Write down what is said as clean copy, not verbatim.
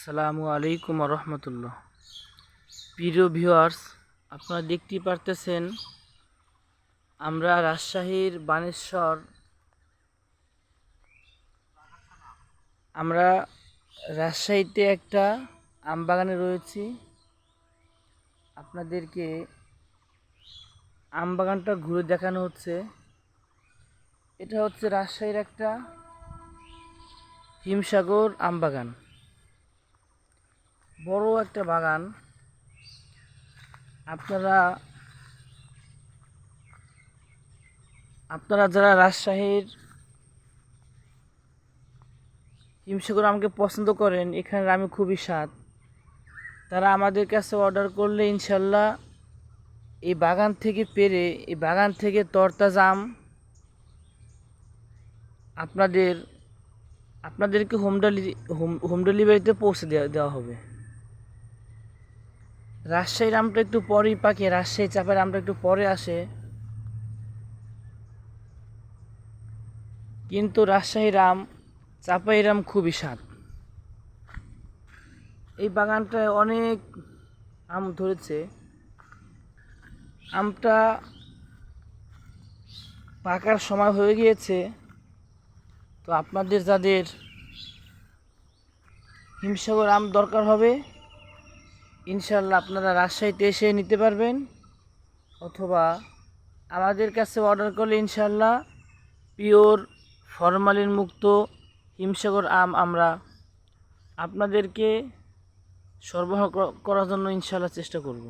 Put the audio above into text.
আসসালামু আলাইকুম রহমতুল্লাহ। প্রিয় ভিউয়ার্স, আপনারা দেখতে পারতেছেন আমরা রাজশাহীর বানেশ্বর আমরা রাজশাহীতে একটা আম বাগানে রয়েছি। আপনাদেরকে আম বাগানটা ঘুরে দেখানো হচ্ছে। এটা হচ্ছে রাজশাহীর একটা হিমসাগর আম বাগান, বড় একটা বাগান। আপনারা আপনারা যারা রাজশাহীর হিমসাগর আমকে পছন্দ করেন, এখানের আমি খুবই স্বাদ, তারা আমাদের কাছে অর্ডার করলে ইনশাল্লাহ এই বাগান থেকে পেরে এই বাগান থেকে তরতাজা আম আপনাদেরকে হোম ডেলিভারিতে পৌঁছে দেওয়া হবে। রাজশাহীর আমটা একটু পরেই পাকে, রাজশাহী চাপের আমটা একটু পরে আসে, কিন্তু রাজশাহীর আম চাপাইয়ের আম খুবই স্বাদ। এই বাগানটায় অনেক আম ধরেছে। আমটা পাকার সময় হয়ে গিয়েছে। তো আপনাদের যাদের হিমসাগর আম দরকার হবে, ইনশাল্লাহ আপনারা রাজশাহীতে এসে নিতে পারবেন, অথবা আমাদের কাছে অর্ডার করলে ইনশাল্লাহ পিওর ফরমালিন মুক্ত হিমসাগর আম আমরা আপনাদেরকে সরবরাহ করার জন্য ইনশাল্লাহ চেষ্টা করব।